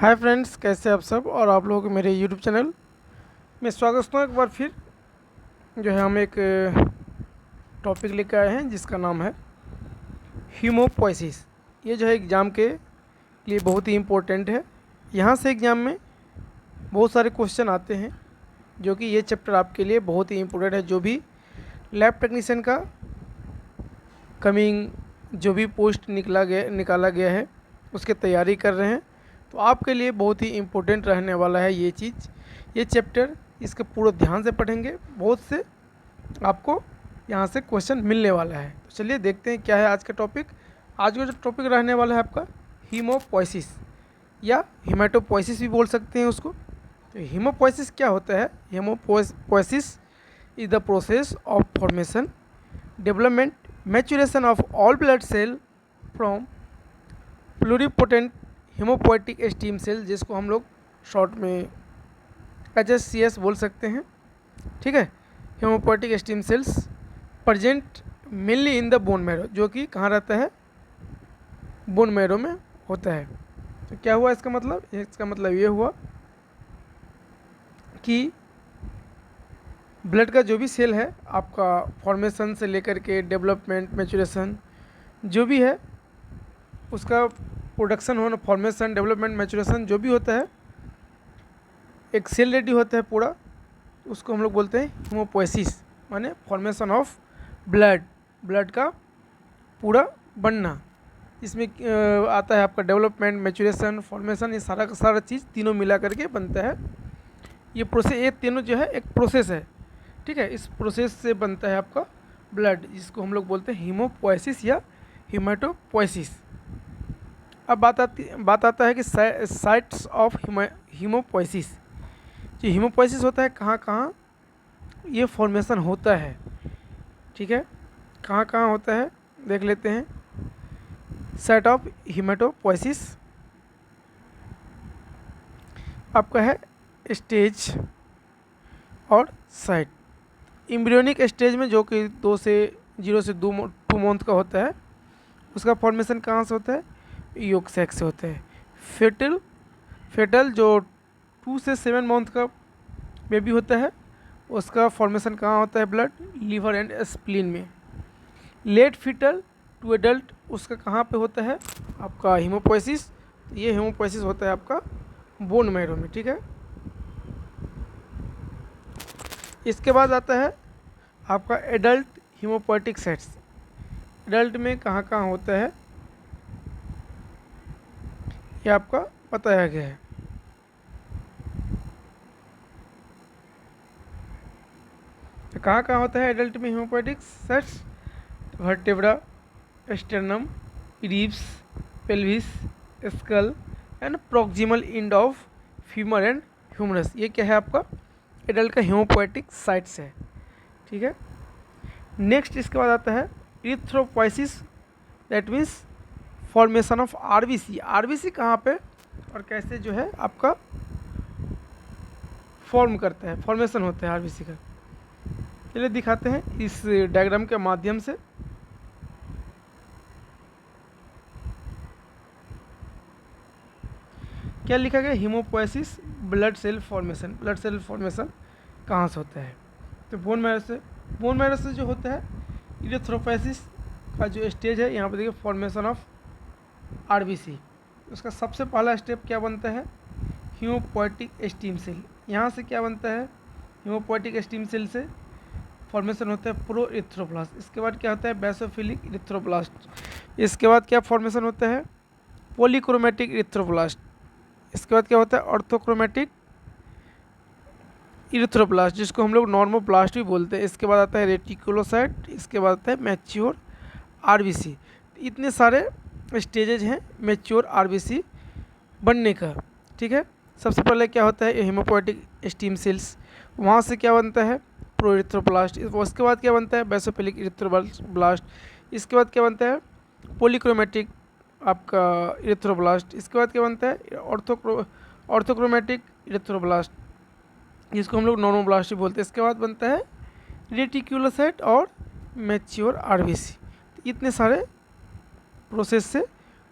Hi friends, कैसे आप सब और आप लोगों को मेरे यूट्यूब चैनल में स्वागत करता हूँ। एक बार फिर जो है हम एक टॉपिक लेकर आए हैं जिसका नाम है हीमोपोइसिस। ये जो है एग्ज़ाम के लिए बहुत ही इम्पोर्टेंट है। यहाँ से एग्ज़ाम में बहुत सारे क्वेश्चन आते हैं जो कि ये चैप्टर आपके लिए बहुत ही इम्पोर्टेंट है। जो भी लैब टेक्नीशियन का कमिंग जो भी पोस्ट निकाला गया है उसकी तैयारी कर रहे हैं तो आपके लिए बहुत ही इम्पोर्टेंट रहने वाला है ये चीज़, ये चैप्टर। इसके पूरा ध्यान से पढ़ेंगे, बहुत से आपको यहाँ से क्वेश्चन मिलने वाला है। तो चलिए देखते हैं क्या है आज का टॉपिक। आज का जो टॉपिक रहने वाला है आपका हीमोपोइसिस या हीमेटोपोइसिस भी बोल सकते हैं उसको। तो हीमोपोइसिस क्या होता है? Haemopoiesis is the process of formation, development, maturation of all blood cell from pluripotent haemopoietic stem cell, जिसको हम लोग शॉर्ट में HSCS बोल सकते हैं। ठीक है, haemopoietic steam cells present mainly in the bone marrow, जो कि कहाँ रहता है? बोन मैरो में होता है। तो क्या हुआ इसका मतलब? इसका मतलब ये हुआ कि ब्लड का जो भी सेल है आपका फॉर्मेशन से लेकर के डेवलपमेंट, मैच्योरेशन जो भी है उसका प्रोडक्शन होना, फॉर्मेशन, डेवलपमेंट, मैच्योरेशन जो भी होता है, एक सेल रेडी होता है पूरा, उसको हम लोग बोलते हैं हीमोपोइसिस, माने फॉर्मेशन ऑफ ब्लड का पूरा बनना। इसमें आता है आपका डेवलपमेंट, मैच्योरेशन, फॉर्मेशन, ये सारा का सारा चीज़ तीनों मिला करके बनता है। ये प्रोसेस, ये तीनों जो है एक प्रोसेस है। ठीक है, इस प्रोसेस से बनता है आपका ब्लड, जिसको हम लोग बोलते हैं हीमोपोइसिस या हीमेटोपोइसिस। अब बात आता है कि साइट्स ऑफ हीमोपोइसिस। जो हीमोपोइसिस होता है कहाँ कहाँ ये फॉर्मेशन होता है। ठीक है, कहाँ कहाँ होता है देख लेते हैं। साइट ऑफ हीमेटोपोइसिस आपका है स्टेज और साइट। एम्ब्रियोनिक स्टेज में, जो कि 0 से 2 मंथ का होता है, उसका फॉर्मेशन कहाँ से होता है? योग सैक से होता है। फेटल जो 2 से 7 मंथ का बेबी होता है, उसका फॉर्मेशन कहाँ होता है? ब्लड, लीवर एंड स्प्लीन में। लेट फीटल टू एडल्ट, उसका कहाँ पे होता है? आपका हीमोपोइसिस। ये हीमोपोइसिस होता है आपका बोन मैरो में। ठीक है, इसके बाद आता है आपका एडल्ट हीमोपोएटिक सेट्स। एडल्ट में कहाँ कहाँ होता है ये आपका बताया गया है। तो कहाँ कहाँ होता है एडल्ट में haemopoietic sites? Vertebra, sternum, ribs, pelvis, skull and proximal end of femur and humerus. ये क्या है आपका? एडल्ट का हीमोपोएटिक साइट्स है। ठीक है, नेक्स्ट इसके बाद आता है erythropoiesis, that means formation of RBC. RBC कहाँ पे और कैसे जो है आपका फॉर्म करता है, फॉर्मेशन होता है आरबीसी का। चलिए दिखाते हैं इस डायग्राम के माध्यम से। क्या लिखा गया? Haemopoiesis blood cell formation. Blood cell formation कहाँ से होता है? तो बोन मैरो से जो होता है इरिथ्रोपोइसिस का जो स्टेज है, यहाँ पे देखिए फॉर्मेशन ऑफ आरबीसी। उसका सबसे पहला स्टेप क्या बनता है? Haemopoietic stem cell. यहाँ से क्या बनता है? हीमोपोएटिक स्टीम सेल से फॉर्मेशन होता है प्रो इरिथ्रोब्लास्ट। इसके बाद क्या होता है? Basophilic erythroblast. इसके बाद क्या फॉर्मेशन होता है? Polychromatic erythroblast. इसके बाद क्या होता है? ऑर्थोक्रोमेटिक इरिथ्रोब्लास्ट, जिसको हम लोग नॉर्मोब्लास्ट भी बोलते हैं। इसके बाद आता है रेटिकुलोसाइट। इसके बाद आता है मैच्योर आरबीसी। इतने सारे स्टेजेज हैं मैच्योर आरबीसी बनने का। ठीक है, सबसे पहले क्या होता है? हीमोपोएटिक स्टीम सेल्स, वहाँ से क्या बनता है? Pro erythroblast. उसके बाद क्या बनता है? Basophilic erythroblast. इसके बाद क्या बनता है? पॉलीक्रोमेटिक आपका इरिथ्रोब्लास्ट। इसके बाद क्या बनता है? ऑर्थोक्रोमेटिक इरिथ्रोब्लास्ट, जिसको हम लोग नॉर्मोब्लास्ट भी बोलते हैं। इसके बाद बनता है रेटिकुलोसाइट और मैच्योर आरबीसी। इतने सारे प्रोसेस से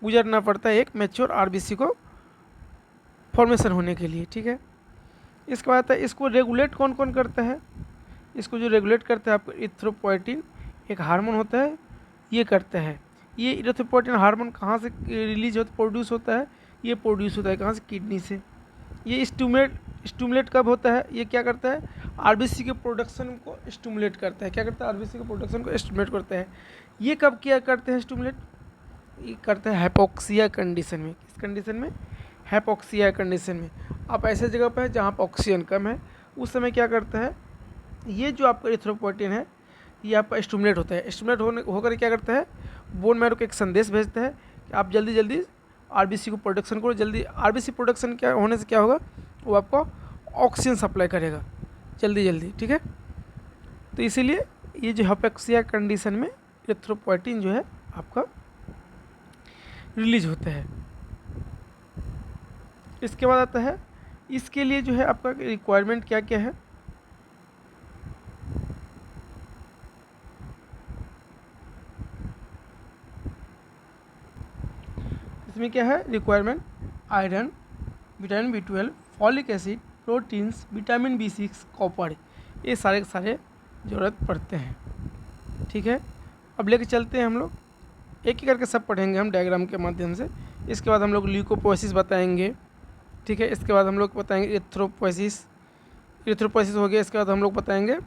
गुजरना पड़ता है एक मैच्योर आरबीसी को फॉर्मेशन होने के लिए, ठीक है। इसके बाद आता है इसको रेगुलेट कौन कौन करता है। इसको जो रेगुलेट करता है आपको इरिथ्रोपोइटिन, एक हार्मोन होता है, ये करता है। ये इरिथ्रोपोइटिन हार्मोन कहाँ से रिलीज होता, प्रोड्यूस होता है, ये प्रोड्यूस होता है कहाँ से, किडनी से। ये स्टूमुलेट कब होता है, ये क्या करता है, आरबीसी के प्रोडक्शन को स्टूमुलेट करता है। क्या करता है, आरबीसी के प्रोडक्शन को स्टूमुलेट करता है। ये कब क्या करते हैं स्टूमुलेट, ये करते हैं हाइपोक्सिया कंडीशन में। किस कंडीशन में, हाइपोक्सिया कंडीशन में। आप ऐसे जगह पर है जहाँ पर ऑक्सीजन कम है, उस समय क्या करता है, ये जो आपका इरिथ्रोपोइटिन है ये आपका स्टूमुलेट होता है। स्टूमुलेट होकर क्या करता है, बोन मैरो को एक संदेश भेजता है कि आप जल्दी जल्दी आरबीसी को प्रोडक्शन करो। जल्दी आरबीसी प्रोडक्शन क्या होने से क्या होगा, वो आपको ऑक्सीजन सप्लाई करेगा जल्दी जल्दी, ठीक है। तो इसीलिए ये जो हाइपोक्सिया कंडीशन में इरिथ्रोपोइटिन जो है आपका रिलीज होता है। इसके बाद आता है इसके लिए जो है आपका रिक्वायरमेंट क्या क्या है। इसमें क्या है requirement, iron, vitamin B12, folic acid, proteins, vitamin B6, copper, ये सारे के सारे ज़रूरत पड़ते हैं, ठीक है। अब लेके चलते हैं हम लोग, एक एक करके सब पढ़ेंगे हम डायग्राम के माध्यम से। इसके बाद हम लोग ल्यूकोपोएसिस बताएंगे, ठीक है। इसके बाद हम लोग बताएंगे इरिथ्रोपोएसिस हो गया। इसके बाद हम लोग बताएंगे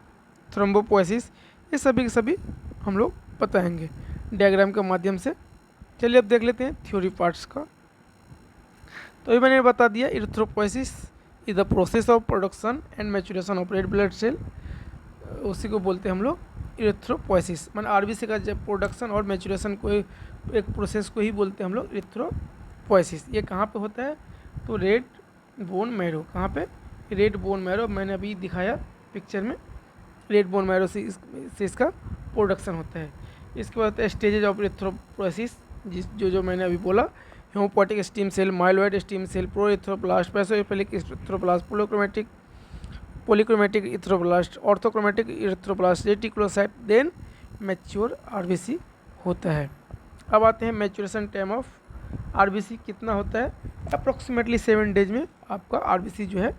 थ्रोम्बोपोएसिस, ये सभी के सभी हम लोग बताएंगे डायग्राम के माध्यम से। चलिए अब देख लेते हैं थ्योरी पार्ट्स का। तो ये मैंने बता दिया, erythropoiesis is the process of production and maturation of red blood cell, उसी को बोलते हैं हम लोग इरिथ्रोपोएसिस। मैंने आरबीसी का जब प्रोडक्शन और मैच्योरेशन को एक प्रोसेस को ही बोलते हैं हम लोग इरिथ्रोपोएसिस। ये कहाँ पे होता है, तो रेड बोन मैरो, कहाँ पे, रेड बोन मैरो, मैंने अभी दिखाया पिक्चर में, रेड बोन मैरो से इसका प्रोडक्शन होता है। इसके बाद स्टेजेज ऑफ इरिथ्रोपोएसिस, जो मैंने अभी बोला, haemopoietic stem cell, myeloid stem cell, pro erythroblast, basophilic erythroblast, polychromatic erythroblast, orthochromatic erythroblast, reticulocyte, then mature RBC होता है। अब आते हैं मैच्योरेशन टाइम ऑफ आरबीसी कितना होता है, अप्रोक्सीमेटली 7 डेज में आपका आरबीसी जो है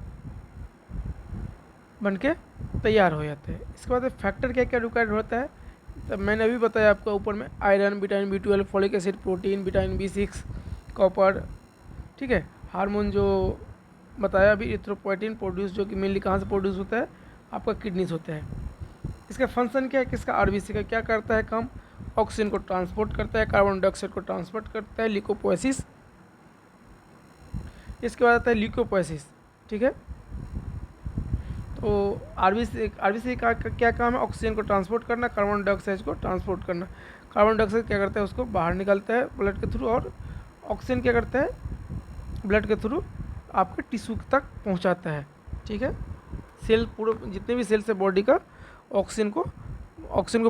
बनके तैयार हो जाता है। इसके बाद फैक्टर क्या क्या रिक्वायर्ड होता है, तब मैंने अभी बताया आपको ऊपर में, iron, vitamin B12, folic acid, protein, vitamin B6, copper, ठीक है। हार्मोन जो बताया अभी इरिथ्रोपोइटिन प्रोड्यूस, जो कि मेनली कहाँ से प्रोड्यूस होता है, आपका किडनी से होता है। इसका फंक्शन क्या है, किसका, आरबीसी का क्या करता है काम, ऑक्सीजन को ट्रांसपोर्ट करता है, कार्बन डाइऑक्साइड को ट्रांसपोर्ट करता है, ल्यूकोपोएसिस। इसके बाद आता है ल्यूकोपोएसिस, ठीक है। तो आरबीसी का क्या काम है, ऑक्सीजन को ट्रांसपोर्ट करना, कार्बन डाइऑक्साइड को ट्रांसपोर्ट करना। कार्बन डाइऑक्साइड क्या करता है, उसको बाहर निकालता है ब्लड के थ्रू, और ऑक्सीजन क्या करता है, ब्लड के थ्रू आपके टिश्यू तक पहुंचाता है, ठीक है। सेल, पूरे जितने भी सेल्स है बॉडी का, ऑक्सीजन को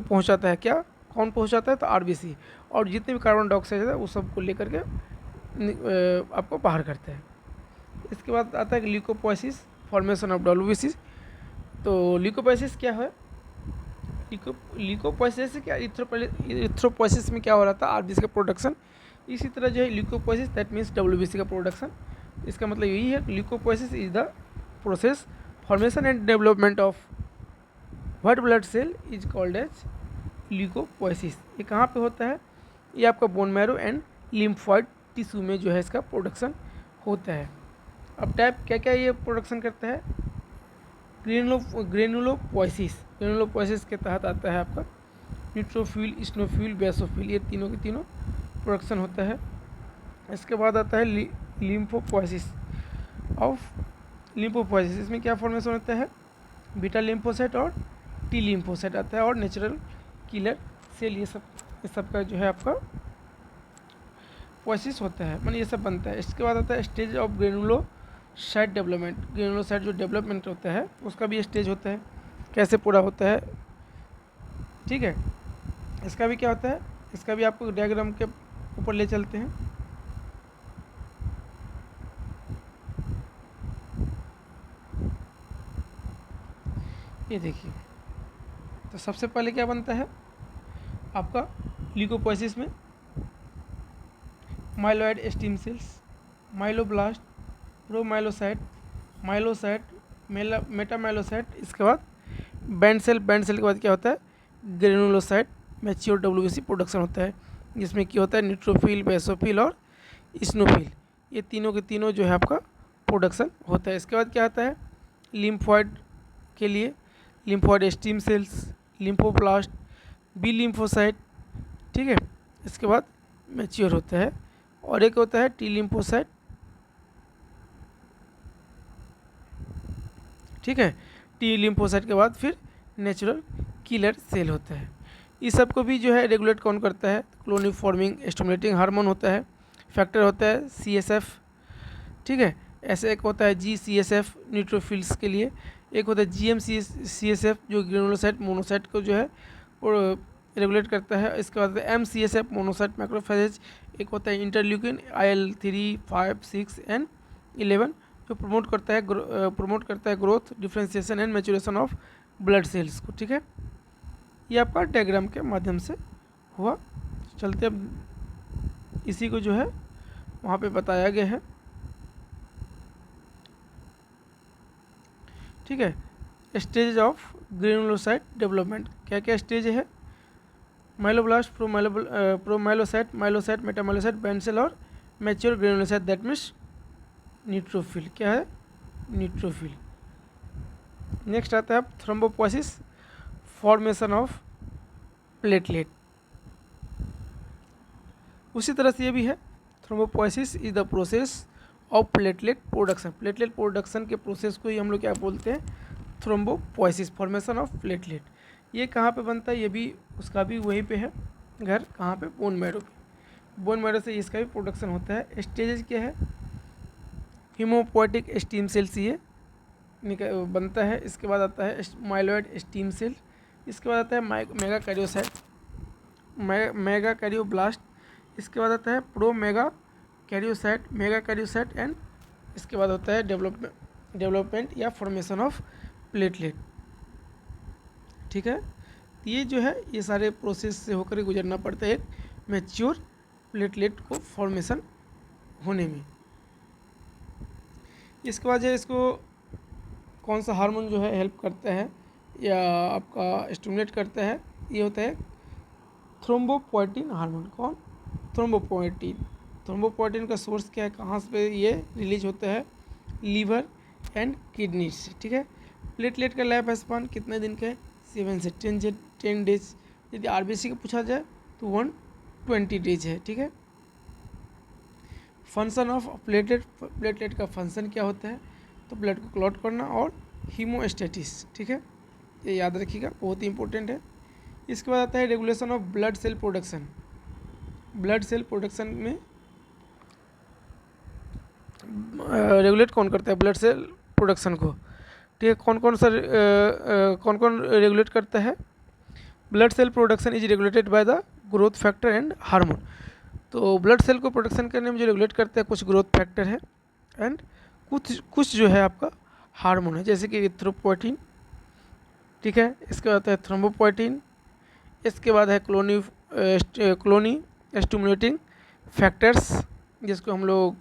पहुंचाता है। क्या, कौन पहुंचाता है, तो आरबीसी, और जितने भी कार्बन डाइऑक्साइड है वो सब को लेकर के आपको बाहर करता है। इसके बाद आता है ल्यूकोपोएसिस, फॉर्मेशन ऑफ डब्ल्यूबीसी। तो ल्यूकोपोएसिस क्या है, ल्यूकोपोएसिस से क्या, इरिथ्रोपोएसिस में क्या हो रहा था, आरबीसी का प्रोडक्शन। इसी तरह जो है ल्यूकोपोएसिस, दैट मीन्स डब्ल्यूबीसी का प्रोडक्शन। इसका मतलब यही है, leucopoiesis is the process, formation and development of white blood cell is called as leucopoiesis. ये कहाँ पे होता है, ये आपका bone marrow and lymphoid tissue में जो है इसका प्रोडक्शन होता है। अब टाइप क्या क्या ये प्रोडक्शन करता है, ग्रेनुलोपोएसिस के तहत आता है आपका न्यूट्रोफिल, स्नोफिल, बेसोफिल, ये तीनों के तीनों प्रोडक्शन होता है। इसके बाद आता है लिम्फोपोएसिस। इसमें क्या फॉर्मेशन होता है, बीटा लिम्फोसाइट और टी लिम्फोसाइट आता है, और नेचुरल किलर सेल, ये सब का जो है आपका पोएसिस होता है, मतलब ये सब बनता है। इसके बाद आता है stage of granulocyte development. Granulocyte जो डेवलपमेंट होता है उसका भी स्टेज होता है, कैसे पूरा होता है, ठीक है। इसका भी क्या होता है, इसका भी आपको डायग्राम के ऊपर ले चलते हैं। ये देखिए, तो सबसे पहले क्या बनता है आपका ल्यूकोपोएसिस में, myeloid stem cells, myeloblast, promyelocyte, myelocyte, metamyelocyte, इसके बाद बैंड सेल के बाद क्या होता है, ग्रेनुलोसाइट, मैच्योर डब्ल्यूबीसी प्रोडक्शन होता है, जिसमें क्या होता है न्यूट्रोफिल, बेसोफिल और स्नोफिल, ये तीनों के तीनों जो है आपका प्रोडक्शन होता है। इसके बाद क्या आता है लिम्फॉइड के लिए, lymphoid stem cells, lymphoblast, B lymphocyte, ठीक है। इसके बाद मैच्योर होता है, और एक होता है टी लिम्फोसाइट, ठीक है। टी लिम्फोसाइट के बाद फिर नेचुरल किलर सेल होता है। इस सब को भी जो है रेगुलेट कौन करता है, क्लोनिफॉर्मिंग स्टिमुलेटिंग हार्मोन होता है, फैक्टर होता है CSF, ठीक है। ऐसे एक होता है GCSF न्यूट्रोफिल्स के लिए, एक होता है GM-CSF जो ग्रेनुलोसाइट मोनोसाइट को जो है रेगुलेट करता है। इसके बाद MCSF मोनोसाइट मैक्रोफेज, एक होता है इंटरल्यूकिन IL-3, 5, 6 एंड 11 जो प्रमोट करता है growth, differentiation and maturation of blood cells को, ठीक है। ये आपका डायग्राम के माध्यम से हुआ। चलते अब इसी को जो है वहाँ पे बताया गया है, ठीक है। स्टेज ऑफ ग्रेनुलोसाइट डेवलपमेंट, क्या क्या स्टेज है, myeloblast, promyelocyte, myelocyte, मेटामाइलोसाइट, band cell और mature granulocyte, that means neutrophil, क्या है न्यूट्रोफिल। नेक्स्ट आता है थ्रोम्बोपोइसिस, फॉर्मेशन ऑफ प्लेटलेट। उसी तरह से ये भी है, thrombopoiesis is the process of platelet production. Platelet production के प्रोसेस को ही हम लोग क्या बोलते हैं, थ्रोम्बोपोइसिस, फॉर्मेशन ऑफ प्लेटलेट। ये कहाँ पे बनता है, ये भी उसका भी वहीं पे है घर, कहाँ पे, बोन मैरो पे। बोन मैरो से इसका भी प्रोडक्शन होता है। स्टेजेस क्या है, हीमोपोएटिक स्टीम सेल्स ये बनता है। इसके बाद आता है माइलॉइड स्टीम सेल, इसके बाद आता है मेगा कैरियोसाइट, मेगा कैरियोब्लास्ट, इसके बाद आता है प्रो मेगा कैरियोसाइट एंड इसके बाद होता है डेवलपमेंट या फॉर्मेशन ऑफ प्लेटलेट, ठीक है। ये जो है ये सारे प्रोसेस से होकर गुजरना पड़ता है एक मैच्योर प्लेटलेट को फॉर्मेशन होने में। इसके बाद जो है इसको कौन सा हार्मोन जो है हेल्प करता है या आपका स्टिमुलेट करता है, ये होता है थ्रोम्बोपोएटिन हार्मोन। कौन, थ्रोम्बोपोएटिन। थ्रोम्बोपोएटिन का सोर्स क्या है, कहाँ से ये रिलीज होता है, लीवर एंड किडनी से, ठीक है। प्लेटलेट का लाइफ स्पान कितने दिन का है, 7 से 10 डेज। यदि RBC का पूछा जाए तो 120 डेज है, ठीक है। फंक्शन ऑफ प्लेटलेट का फंक्शन क्या होता है, तो ब्लड को क्लॉट करना और हीमोस्टेटिस, ठीक है, ये याद रखिएगा, बहुत ही इंपॉर्टेंट है। इसके बाद आता है regulation of blood cell production. Blood cell production में रेगुलेट कौन करता है, ब्लड सेल प्रोडक्शन को, ठीक है। कौन कौन रेगुलेट करता है, blood cell production is regulated by the growth factor and hormone. तो ब्लड सेल को प्रोडक्शन करने में जो रेगुलेट करते हैं कुछ ग्रोथ फैक्टर है एंड कुछ जो है आपका हार्मोन है, जैसे कि इरिथ्रोपोएटिन, ठीक है। इसके बाद है थ्रोम्बोपोएटिन, इसके बाद है क्लोनी स्टिमुलेटिंग फैक्टर्स जिसको हम लोग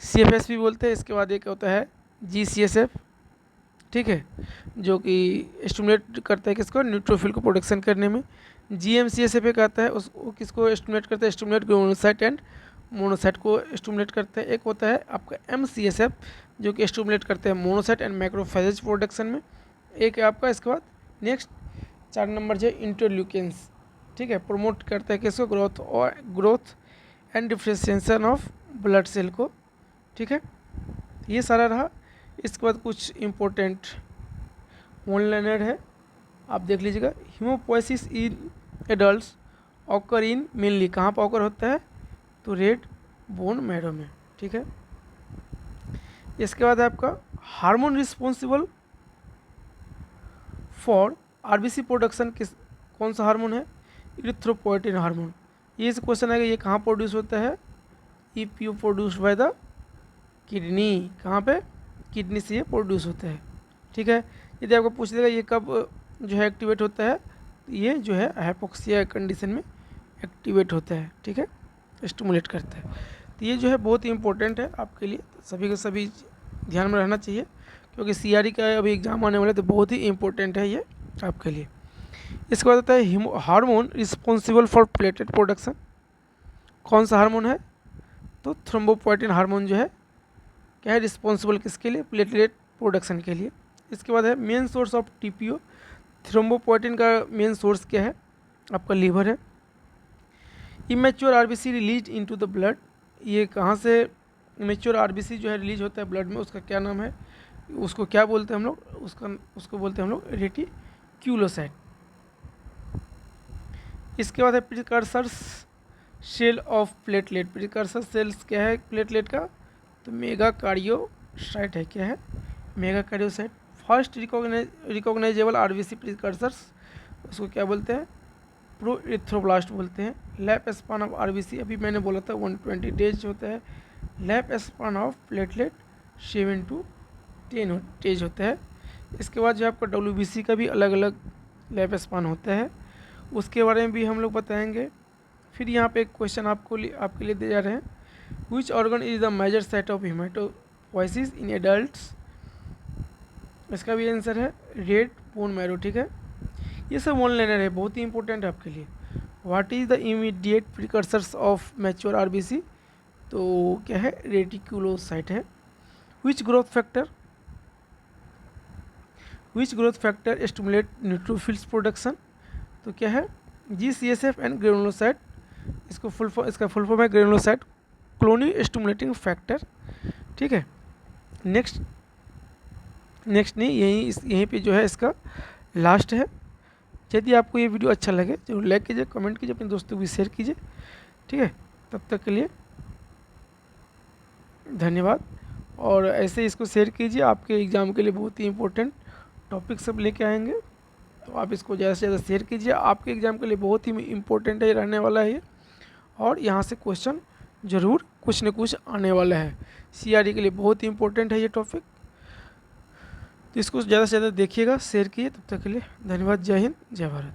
CFS भी बोलते हैं। इसके बाद एक होता है GCSF, ठीक है, जो कि स्टिमुलेट करता है किसको, न्यूट्रोफिल को प्रोडक्शन करने में। GM-CSF एक आता है, उसको किसको स्टिमुलेट करता है, स्टिमुलेट ग्रेनुलोसाइट एंड मोनोसाइट को स्टिमुलेट करता है। एक होता है आपका MCSF जो कि स्टिमुलेट करते हैं मोनोसाइट एंड मैक्रोफेजेज प्रोडक्शन में। एक है आपका, इसके बाद नेक्स्ट 4 नंबर जो इंटरल्यूकिन्स, ठीक है, प्रमोट करता है किसको, growth and differentiation of blood cell को, ठीक है। ये सारा रहा। इसके बाद कुछ इम्पोर्टेंट वन लाइनर है, आप देख लीजिएगा। Haemopoiesis in adults occur in mainly, कहाँ पर ऑकर होता है, तो रेड बोन मैरो में, ठीक है। इसके बाद आपका hormone responsible for RBC production कौन सा हार्मोन है, इरिथ्रोपोएटिन हार्मोन। ये क्वेश्चन आएगा, ये कहाँ प्रोड्यूस होता है, EPO produce by the kidney, कहाँ पे, किडनी से ये प्रोड्यूस होता है, ठीक है। यदि आपको पूछ देगा ये कब जो है एक्टिवेट होता है, ये जो है हाइपोक्सिया कंडीशन में एक्टिवेट होता है, ठीक है, स्टिमुलेट करता है। तो ये जो है बहुत ही इम्पोर्टेंट है आपके लिए, तो सभी को सभी ध्यान में रहना चाहिए, क्योंकि CRE का अभी एग्ज़ाम आने वाला है, तो बहुत ही इम्पोर्टेंट है ये आपके लिए। इसके बाद आता है hormone responsible for platelet production. कौन सा हार्मोन है? तो थ्रोम्बोपोएटिन हार्मोन जो है क्या है, रिस्पॉन्सिबल किसके लिए? प्लेटलेट प्रोडक्शन के लिए। इसके बाद है main source of TPO। Thrombopoietin का मेन सोर्स क्या है? आपका लीवर है। Immature RBC release into the blood. ये कहाँ से इमेच्योर RBC जो है रिलीज होता है ब्लड में, उसका क्या नाम है? उसको क्या बोलते हैं हम लोग? उसको बोलते हैं हम लोग रेटिक्यूलोसाइट। इसके बाद है precursors cell of platelet. Precursor cells क्या है प्लेटलेट का? तो मेगा कार्डियोसाइट है। क्या है? Megakaryocyte. First recognisable RBC precursors, उसको क्या बोलते हैं? प्रोइथ्रोब्लास्ट बोलते हैं। लाइफ स्पान ऑफ RBC, अभी मैंने बोला था 120 डेज होता है। Life span of platelet 7 to 10 days होता है। इसके बाद जो आपका WBC का भी अलग अलग लाइफ स्पान होता है, उसके बारे में भी हम लोग बताएंगे। फिर यहाँ पे एक क्वेश्चन आपके लिए दे जा रहे हैं, which organ is the major site of haematopoiesis in adults? इसका भी आंसर है रेड बोन मैरो। ठीक है, ये सब वन लाइनर है, बहुत ही इंपॉर्टेंट है आपके लिए। What is the immediate precursors of mature RBC? तो क्या है? रेटिक्यूलोसाइट है। Which growth factor stimulate neutrophils production? तो क्या है? GCSF and granulocyte. इसका फुल फॉर्म है ग्रेनुलोसाइट क्लोनी स्टिमुलेटिंग फैक्टर। ठीक है, नेक्स्ट नहीं, यहीं पे जो है इसका लास्ट है। यदि आपको ये वीडियो अच्छा लगे जरूर लाइक कीजिए, कमेंट कीजिए, अपने दोस्तों को भी शेयर कीजिए। ठीक है, तब तक के लिए धन्यवाद। और ऐसे इसको शेयर कीजिए, आपके एग्ज़ाम के लिए बहुत ही इंपॉर्टेंट टॉपिक सब लेके आएंगे, तो आप इसको ज़्यादा से ज़्यादा शेयर कीजिए। आपके एग्ज़ाम के लिए बहुत ही इंपॉर्टेंट है, रहने वाला है ये, और यहाँ से क्वेश्चन ज़रूर कुछ न कुछ आने वाला है। CRE के लिए बहुत ही इंपॉर्टेंट है ये टॉपिक, तो इसको ज़्यादा से ज़्यादा देखिएगा, शेयर कीजिए। तब तक के लिए धन्यवाद। जय हिंद, जय भारत।